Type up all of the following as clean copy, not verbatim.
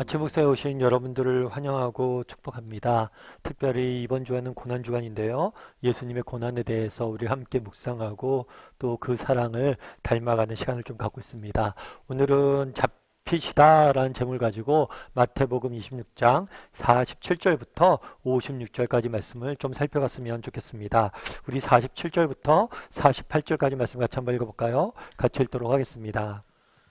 거치 목사에 오신 여러분들을 환영하고 축복합니다. 특별히 이번 주간은 고난주간인데요. 예수님의 고난에 대해서 우리 함께 묵상하고 또 그 사랑을 닮아가는 시간을 좀 갖고 있습니다. 오늘은 잡히시다라는 제목을 가지고 마태복음 26장 47절부터 56절까지 말씀을 좀 살펴봤으면 좋겠습니다. 우리 47절부터 48절까지 말씀 같이 한번 읽어볼까요? 같이 읽도록 하겠습니다.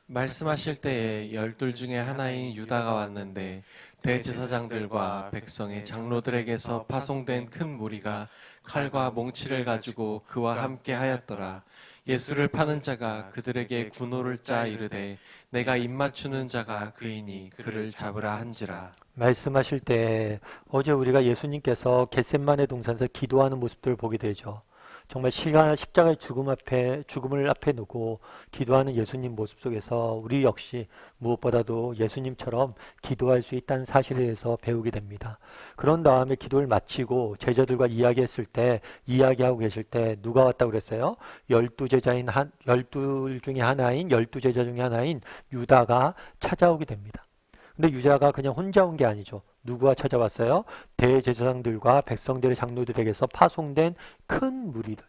말씀하실 때에 12 중에 하나인 유다가 왔는데 대제사장들과 백성의 장로들에게서 파송된 큰 무리가 칼과 몽치를 가지고 그와 함께 하였더라. 예수를 파는 자가 그들에게 군호를 짜 이르되 내가 입맞추는 자가 그이니 그를 잡으라 한지라. 말씀하실 때 어제 우리가 예수님께서 겟셋마네 동산에서 기도하는 모습들을 보게 되죠. 정말 십자가의 죽음을 앞에 놓고 기도하는 예수님 모습 속에서 우리 역시 무엇보다도 예수님처럼 기도할 수 있다는 사실에 대해서 배우게 됩니다. 그런 다음에 기도를 마치고 제자들과 이야기하고 계실 때 누가 왔다고 그랬어요? 12 중에 하나인 12제자 중에 하나인 유다가 찾아오게 됩니다. 근데 유다가 그냥 혼자 온 게 아니죠. 누구와 찾아왔어요? 대제사장들과 백성들의 장로들에게서 파송된 큰 무리들.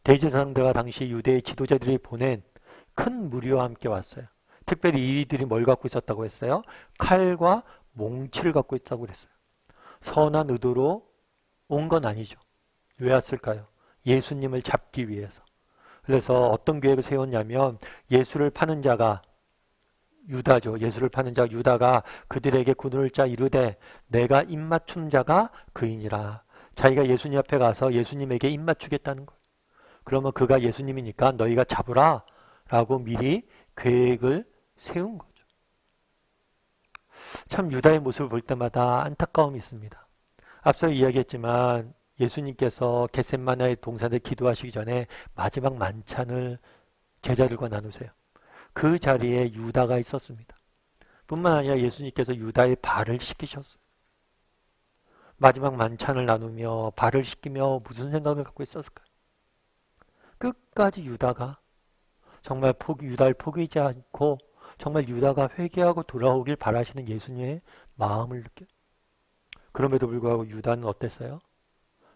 대제사장들과 당시 유대의 지도자들이 보낸 큰 무리와 함께 왔어요. 특별히 이들이 뭘 갖고 있었다고 했어요? 칼과 몽치를 갖고 있다고 그랬어요. 선한 의도로 온 건 아니죠. 왜 왔을까요? 예수님을 잡기 위해서. 그래서 어떤 계획을 세웠냐면 예수를 파는 자가 유다죠. 예수를 파는 자 유다가 그들에게 군호를 짜 이르되 내가 입맞춘 자가 그이니라. 자기가 예수님 앞에 가서 예수님에게 입맞추겠다는 거예요. 그러면 그가 예수님이니까 너희가 잡으라 라고 미리 계획을 세운 거죠. 참 유다의 모습을 볼 때마다 안타까움이 있습니다. 앞서 이야기했지만 예수님께서 겟셋마네 동산에 기도하시기 전에 마지막 만찬을 제자들과 나누세요. 그 자리에 유다가 있었습니다. 뿐만 아니라 예수님께서 유다의 발을 씻기셨어요. 마지막 만찬을 나누며 발을 씻기며 무슨 생각을 갖고 있었을까요? 끝까지 유다가 정말 유다를 포기하지 않고 정말 유다가 회개하고 돌아오길 바라시는 예수님의 마음을 느껴요. 그럼에도 불구하고 유다는 어땠어요?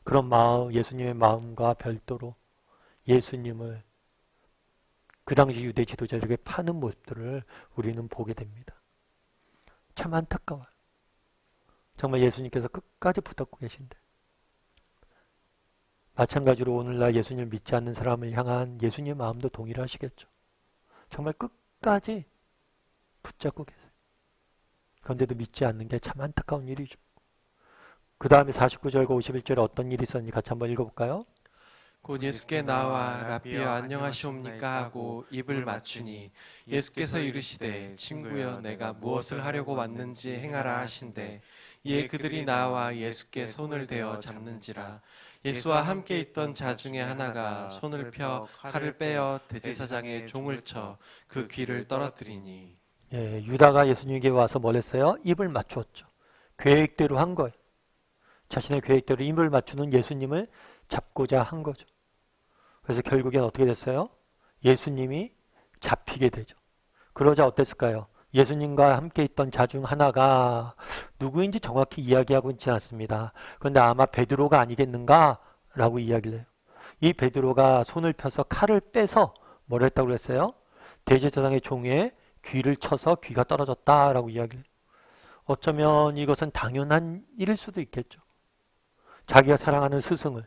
그런 마음, 예수님의 마음과 별도로 예수님을 그 당시 유대 지도자들에게 파는 모습들을 우리는 보게 됩니다. 참 안타까워요. 정말 예수님께서 끝까지 붙잡고 계신데 마찬가지로 오늘날 예수님을 믿지 않는 사람을 향한 예수님의 마음도 동일하시겠죠. 정말 끝까지 붙잡고 계세요. 그런데도 믿지 않는 게 참 안타까운 일이죠. 그 다음에 49절과 51절에 어떤 일이 있었는지 같이 한번 읽어볼까요? 곧 예수께 나와 라비여 안녕하시옵니까 하고 입을 맞추니 예수께서 이르시되 친구여 내가 무엇을 하려고 왔는지 행하라 하신대 이에 그들이 나와 예수께 손을 대어 잡는지라. 예수와 함께 있던 자 중에 하나가 손을 펴 칼을 빼어 대제사장의 종을 쳐 그 귀를 떨어뜨리니. 유다가 예수님에게 와서 뭘 했어요? 입을 맞추었죠. 계획대로 한 거예요. 자신의 계획대로 입을 맞추는 예수님을 잡고자 한 거죠. 그래서 결국엔 어떻게 됐어요? 예수님이 잡히게 되죠. 그러자 어땠을까요? 예수님과 함께 있던 자 중 하나가 누구인지 정확히 이야기하고 있지 않습니다. 그런데 아마 베드로가 아니겠는가? 라고 이야기를 해요. 이 베드로가 손을 펴서 칼을 빼서 뭘 했다고 그랬어요? 대제사장의 종의 귀를 쳐서 귀가 떨어졌다라고 이야기를 해요. 어쩌면 이것은 당연한 일일 수도 있겠죠. 자기가 사랑하는 스승을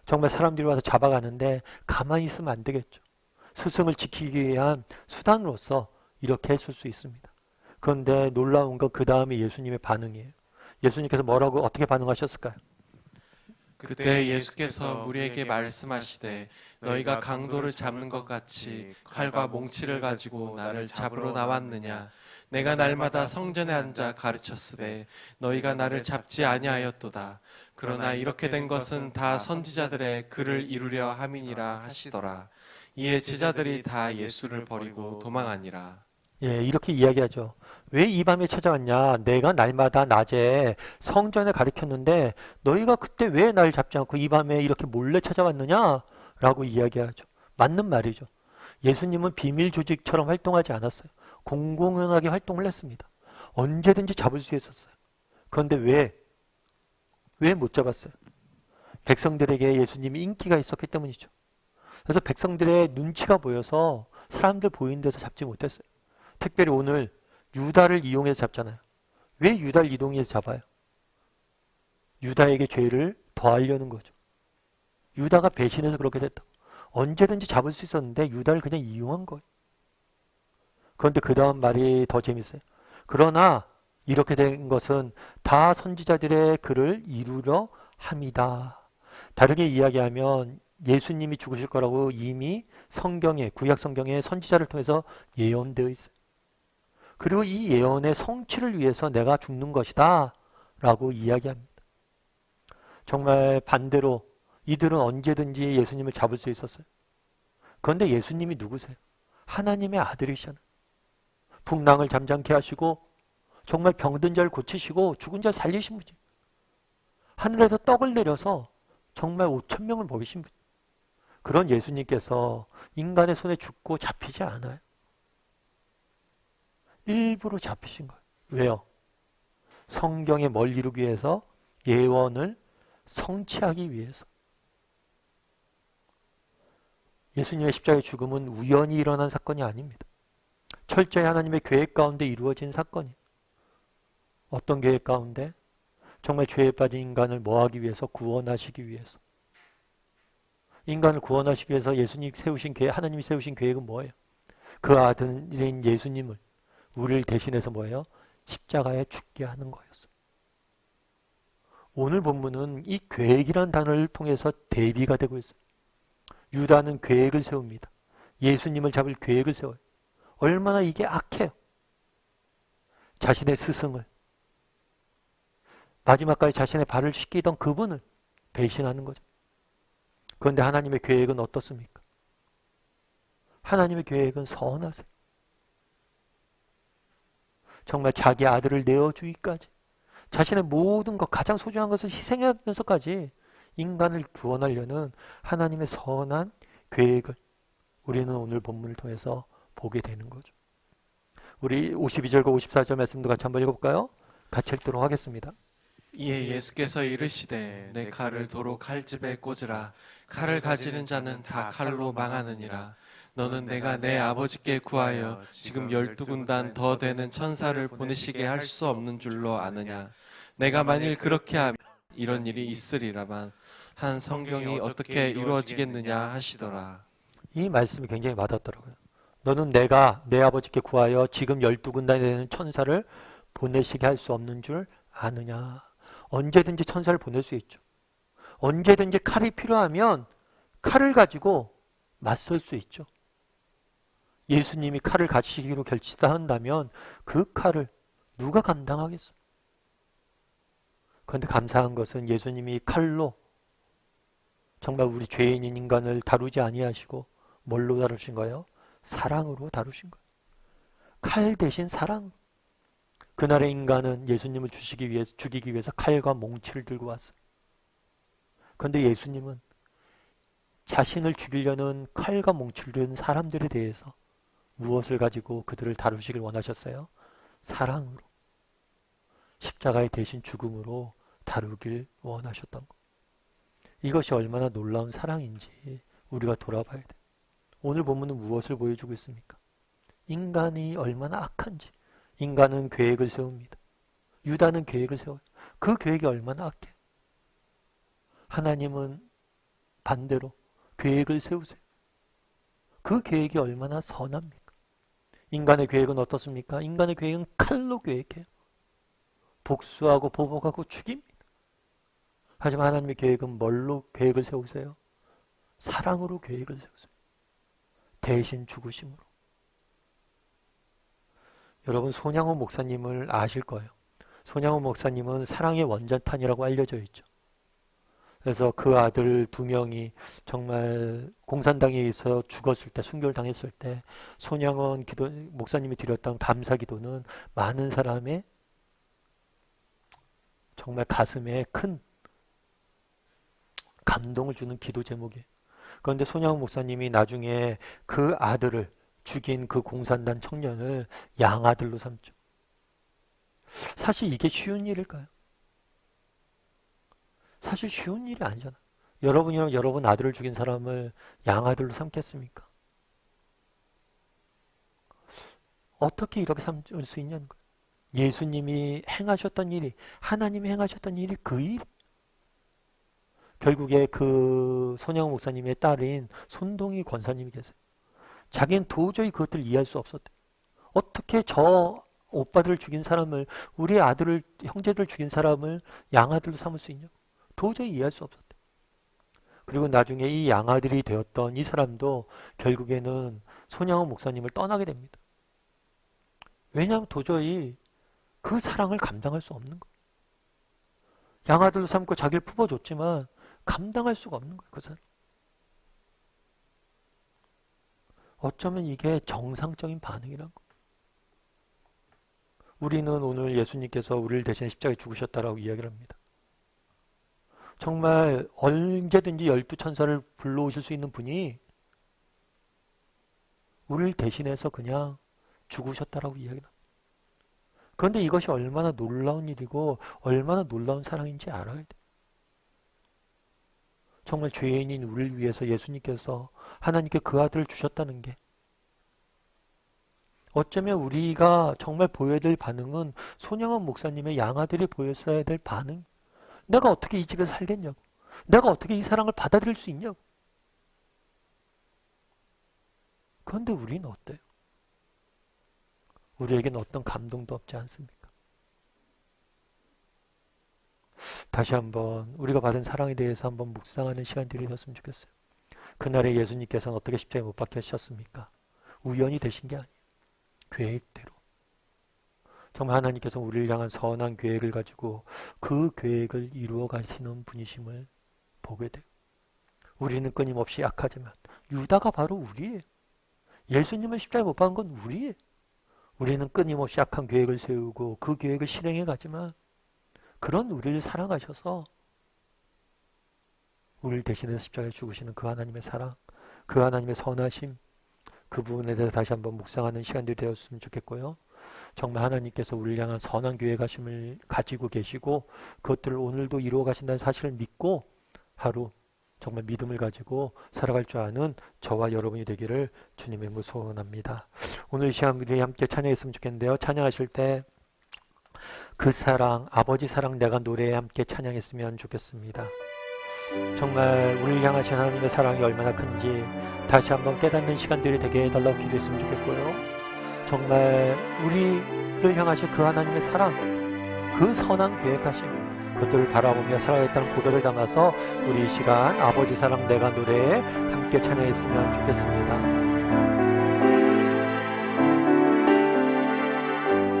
정말 사람들이 와서 잡아가는데 가만히 있으면 안 되겠죠. 스승을 지키기 위한 수단으로서 이렇게 했을 수 있습니다. 그런데 놀라운 건 그 다음에 예수님의 반응이에요. 예수님께서 뭐라고 어떻게 반응하셨을까요? 그때 예수께서 무리에게 말씀하시되 너희가 강도를 잡는 것 같이 칼과 몽치를 가지고 나를 잡으러 나왔느냐. 내가 날마다 성전에 앉아 가르쳤으되 너희가 나를 잡지 아니하였도다. 그러나 이렇게 된 것은 다 선지자들의 글을 이루려 함이니라 하시더라. 이에 제자들이 다 예수를 버리고 도망하니라. 이렇게 이야기하죠. 왜 이 밤에 찾아왔냐? 내가 날마다 낮에 성전에 가르쳤는데 너희가 그때 왜 날 잡지 않고 이 밤에 이렇게 몰래 찾아왔느냐? 라고 이야기하죠. 맞는 말이죠. 예수님은 비밀 조직처럼 활동하지 않았어요. 공공연하게 활동을 했습니다. 언제든지 잡을 수 있었어요. 그런데 왜 못 잡았어요? 백성들에게 예수님이 인기가 있었기 때문이죠. 그래서 백성들의 눈치가 보여서 사람들 보이는 데서 잡지 못했어요. 특별히 오늘 유다를 이용해서 잡잖아요. 왜 유다를 이용해서 잡아요? 유다에게 죄를 더하려는 거죠. 유다가 배신해서 그렇게 됐다. 언제든지 잡을 수 있었는데 유다를 그냥 이용한 거예요. 그런데 그 다음 말이 더 재밌어요. 그러나 이렇게 된 것은 다 선지자들의 글을 이루려 함이다. 다르게 이야기하면 예수님이 죽으실 거라고 이미 성경에, 구약 성경에 선지자를 통해서 예언되어 있어요. 그리고 이 예언의 성취를 위해서 내가 죽는 것이다 라고 이야기합니다. 정말 반대로 이들은 언제든지 예수님을 잡을 수 있었어요. 그런데 예수님이 누구세요? 하나님의 아들이시잖아요. 풍랑을 잠잠케 하시고 정말 병든 자를 고치시고 죽은 자를 살리신 분이에요. 하늘에서 떡을 내려서 정말 5,000명을 먹이신 분. 그런 예수님께서 인간의 손에 죽고 잡히지 않아요. 일부러 잡히신 거예요. 왜요? 성경의 뭘 이루기 위해서? 예언을 성취하기 위해서. 예수님의 십자가의 죽음은 우연히 일어난 사건이 아닙니다. 철저히 하나님의 계획 가운데 이루어진 사건이에요. 어떤 계획 가운데? 정말 죄에 빠진 인간을 뭐하기 위해서? 구원하시기 위해서. 인간을 구원하시기 위해서 예수님 세우신 계획, 하나님이 세우신 계획은 뭐예요? 그 아들인 예수님을 우리를 대신해서 뭐예요? 십자가에 죽게 하는 거였어요. 오늘 본문은 이 계획이라는 단어를 통해서 대비가 되고 있어요. 유다는 계획을 세웁니다. 예수님을 잡을 계획을 세워요. 얼마나 이게 악해요. 자신의 스승을, 마지막까지 자신의 발을 씻기던 그분을 배신하는 거죠. 그런데 하나님의 계획은 어떻습니까? 하나님의 계획은 선하세요. 정말 자기 아들을 내어주기까지 자신의 모든 것, 가장 소중한 것을 희생하면서까지 인간을 구원하려는 하나님의 선한 계획을 우리는 오늘 본문을 통해서 보게 되는 거죠. 우리 52절과 54절 말씀도 같이 한번 읽어볼까요? 같이 읽도록 하겠습니다. 이에 예수께서 이르시되 내 칼을 도로 칼집에 꽂으라. 칼을 가지는 자는 다 칼로 망하느니라. 너는 내가 내 아버지께 구하여 지금 12군단 더 되는 천사를 보내시게 할 수 없는 줄로 아느냐. 내가 만일 그렇게 하면 이런 일이 있으리라만 한 성경이 어떻게 이루어지겠느냐 하시더라. 이 말씀이 굉장히 와닿더라고요. 너는 내가 내 아버지께 구하여 지금 12군단이 되는 천사를 보내시게 할 수 없는 줄 아느냐. 언제든지 천사를 보낼 수 있죠. 언제든지 칼이 필요하면 칼을 가지고 맞설 수 있죠. 예수님이 칼을 가지시기로 결단한다면 그 칼을 누가 감당하겠어요? 그런데 감사한 것은 예수님이 칼로 정말 우리 죄인인 인간을 다루지 아니하시고 뭘로 다루신 거예요? 사랑으로 다루신 거예요. 칼 대신 사랑. 그날의 인간은 예수님을 죽이기 위해서 칼과 몽치를 들고 왔어요. 그런데 예수님은 자신을 죽이려는 칼과 몽치를 든 사람들에 대해서 무엇을 가지고 그들을 다루시길 원하셨어요? 사랑으로. 십자가의 대신 죽음으로 다루길 원하셨던 것. 이것이 얼마나 놀라운 사랑인지 우리가 돌아봐야 돼. 오늘 본문은 무엇을 보여주고 있습니까? 인간이 얼마나 악한지. 인간은 계획을 세웁니다. 유다는 계획을 세워요. 그 계획이 얼마나 악해. 하나님은 반대로 계획을 세우세요. 그 계획이 얼마나 선합니까? 인간의 계획은 어떻습니까? 인간의 계획은 칼로 계획해요. 복수하고 보복하고 죽입니다. 하지만 하나님의 계획은 뭘로 계획을 세우세요? 사랑으로 계획을 세우세요. 대신 죽으심으로. 여러분 손양호 목사님을 아실 거예요. 손양호 목사님은 사랑의 원자탄이라고 알려져 있죠. 그래서 그 아들 2명이 정말 공산당에 의해서 죽었을 때, 순교를 당했을 때 손양원 목사님이 드렸던 감사 기도는 많은 사람의 정말 가슴에 큰 감동을 주는 기도 제목이에요. 그런데 손양원 목사님이 나중에 그 아들을 죽인 그 공산당 청년을 양아들로 삼죠. 사실 이게 쉬운 일일까요? 사실 쉬운 일이 아니잖아. 여러분이랑 여러분 아들을 죽인 사람을 양아들로 삼겠습니까? 어떻게 이렇게 삼을 수 있냐는 거예요. 예수님이 행하셨던 일이, 하나님이 행하셨던 일이 그 일. 결국에 그 손양호 목사님의 딸인 손동희 권사님이 계세요. 자기는 도저히 그것들을 이해할 수 없었대. 어떻게 저 오빠들을 죽인 사람을, 우리 아들을, 형제들 죽인 사람을 양아들로 삼을 수 있냐? 도저히 이해할 수 없었대. 그리고 나중에 이 양아들이 되었던 이 사람도 결국에는 손양호 목사님을 떠나게 됩니다. 왜냐하면 도저히 그 사랑을 감당할 수 없는 거예요. 양아들로 삼고 자기를 품어줬지만 감당할 수가 없는 거예요. 그 사람. 어쩌면 이게 정상적인 반응이란 거예요. 우리는 오늘 예수님께서 우리를 대신해 십자가에 죽으셨다라고 이야기를 합니다. 정말 언제든지 12천사를 불러오실 수 있는 분이 우리를 대신해서 그냥 죽으셨다라고 이야기를 합니다. 그런데 이것이 얼마나 놀라운 일이고 얼마나 놀라운 사랑인지 알아야 돼. 정말 죄인인 우리를 위해서 예수님께서 하나님께 그 아들을 주셨다는 게, 어쩌면 우리가 정말 보여야 될 반응은 손양원 목사님의 양아들이 보였어야 될 반응. 내가 어떻게 이 집에서 살겠냐고. 내가 어떻게 이 사랑을 받아들일 수 있냐고. 그런데 우리는 어때요? 우리에게는 어떤 감동도 없지 않습니까? 다시 한번 우리가 받은 사랑에 대해서 한번 묵상하는 시간들이 되었으면 좋겠어요. 그날에 예수님께서는 어떻게 십자가에 못 박혀 하셨습니까? 우연히 되신 게 아니에요. 계획대로. 정말 하나님께서 우리를 향한 선한 계획을 가지고 그 계획을 이루어 가시는 분이심을 보게 돼요. 우리는 끊임없이 약하지만 유다가 바로 우리예요. 예수님을 십자가에 못 박은 건 우리예요. 우리는 끊임없이 악한 계획을 세우고 그 계획을 실행해 가지만 그런 우리를 사랑하셔서 우리를 대신해서 십자가에 죽으시는 그 하나님의 사랑, 그 하나님의 선하심, 그 부분에 대해서 다시 한번 묵상하는 시간들이 되었으면 좋겠고요. 정말 하나님께서 우리를 향한 선한 계획하심을 가지고 계시고 그것들을 오늘도 이루어 가신다는 사실을 믿고 하루 정말 믿음을 가지고 살아갈 줄 아는 저와 여러분이 되기를 주님의 이름으로 소원합니다. 오늘 이 시간 우리 함께 찬양했으면 좋겠는데요. 찬양하실 때 그 사랑, 아버지 사랑 내가 노래에 함께 찬양했으면 좋겠습니다. 정말 우리를 향하신 하나님의 사랑이 얼마나 큰지 다시 한번 깨닫는 시간들이 되게 해달라고 기도했으면 좋겠고요. 정말 우리를 향하신 그 하나님의 사랑, 그 선한 계획하심, 그것들을 바라보며 살아가겠다는 고백을 담아서 우리 이 시간 아버지 사랑 내가 노래에 함께 찬양했으면 좋겠습니다.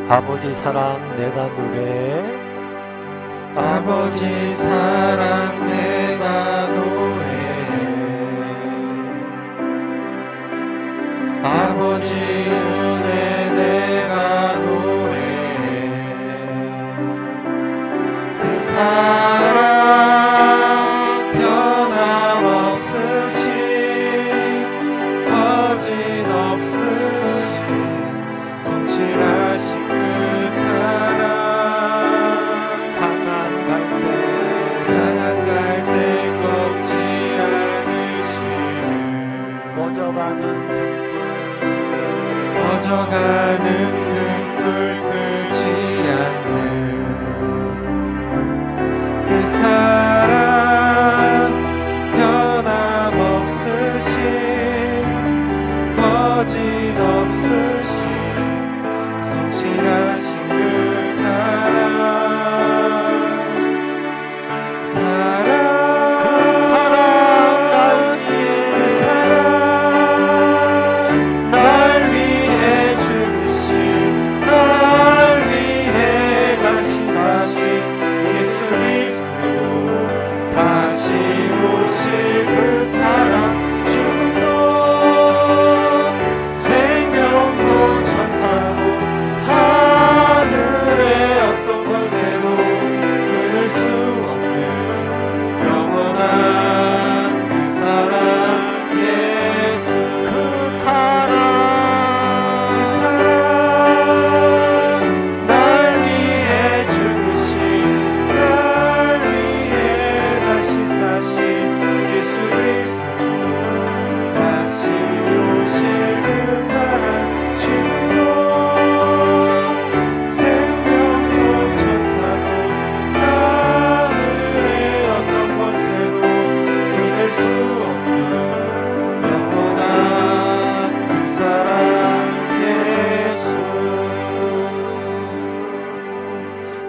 아버지 사랑 내가 노래에, 아버지 사랑 내가 노래해, 아버지 은혜 내가 노래해, 그 사랑 변함없으신 거짓없으신 성실하신 그 사랑, 상한 갈 때 꺾지 않으시는 꺼져가는 등불 끄지 않는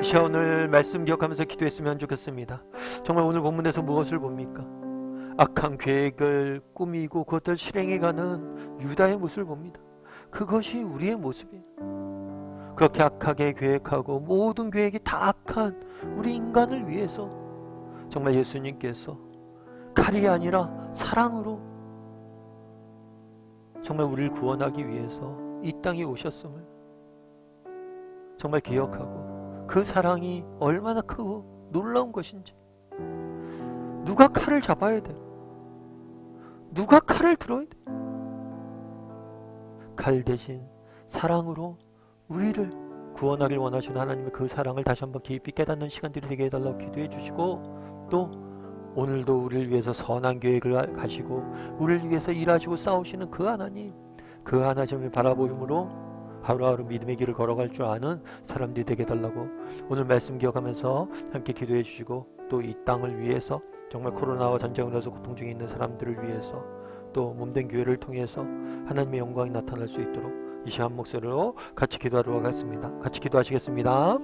이 시간 오늘 말씀 기억하면서 기도했으면 좋겠습니다. 정말 오늘 본문에서 무엇을 봅니까? 악한 계획을 꾸미고 그것들 실행해가는 유다의 모습을 봅니다. 그것이 우리의 모습이에요. 그렇게 악하게 계획하고 모든 계획이 다 악한 우리 인간을 위해서 정말 예수님께서 칼이 아니라 사랑으로 정말 우리를 구원하기 위해서 이 땅에 오셨음을 정말 기억하고 그 사랑이 얼마나 크고 놀라운 것인지, 누가 칼을 잡아야 돼? 누가 칼을 들어야 돼? 칼 대신 사랑으로 우리를 구원하길 원하시는 하나님의 그 사랑을 다시 한번 깊이 깨닫는 시간들이 되게 해달라고 기도해 주시고, 또 오늘도 우리를 위해서 선한 계획을 가시고 우리를 위해서 일하시고 싸우시는 그 하나님, 그 하나님을 바라보므로 하루하루 믿음의 길을 걸어갈 줄 아는 사람들이 되게 해달라고 오늘 말씀 기억하면서 함께 기도해 주시고, 또 이 땅을 위해서 정말 코로나와 전쟁으로 해서 고통 중에 있는 사람들을 위해서 또 몸된 교회를 통해서 하나님의 영광이 나타날 수 있도록 이 시간 목소리로 같이 기도하러 가겠습니다. 같이 기도하시겠습니다.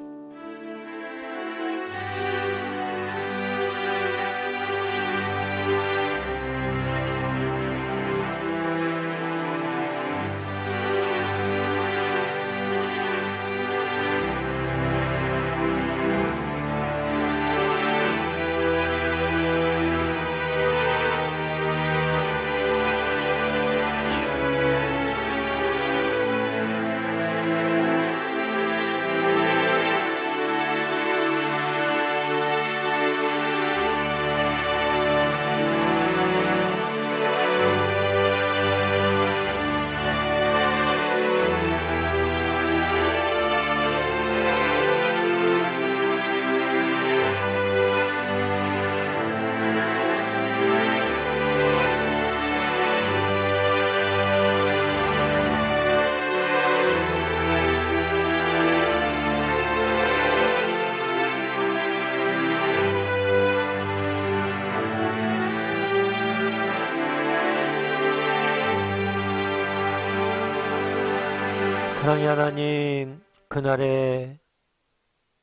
사랑의 하나님, 그날에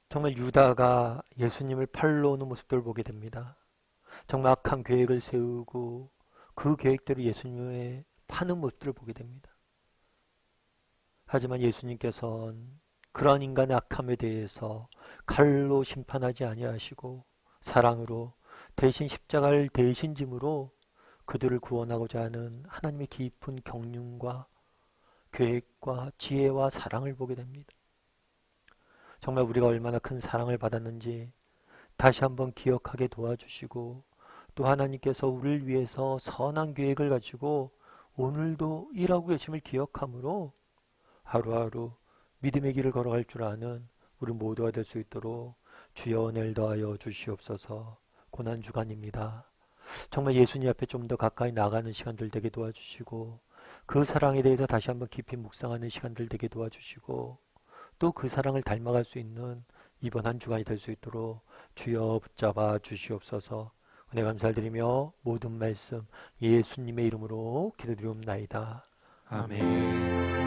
정말 유다가 예수님을 팔로 오는 모습들을 보게 됩니다. 정말 악한 계획을 세우고 그 계획대로 예수님을 파는 모습들을 보게 됩니다. 하지만 예수님께서는 그러한 인간의 악함에 대해서 칼로 심판하지 아니하시고 사랑으로 대신 십자가를 대신 짐으로 그들을 구원하고자 하는 하나님의 깊은 경륜과 계획과 지혜와 사랑을 보게 됩니다. 정말 우리가 얼마나 큰 사랑을 받았는지 다시 한번 기억하게 도와주시고, 또 하나님께서 우리를 위해서 선한 계획을 가지고 오늘도 일하고 계심을 기억함으로 하루하루 믿음의 길을 걸어갈 줄 아는 우리 모두가 될 수 있도록 주여 은혜를 더하여 주시옵소서. 고난주간입니다. 정말 예수님 앞에 좀 더 가까이 나가는 시간들 되게 도와주시고, 그 사랑에 대해서 다시 한번 깊이 묵상하는 시간들 되게 도와주시고, 또 그 사랑을 닮아갈 수 있는 이번 한 주간이 될 수 있도록 주여 붙잡아 주시옵소서. 은혜 감사드리며 모든 말씀 예수님의 이름으로 기도드리옵나이다. 아멘.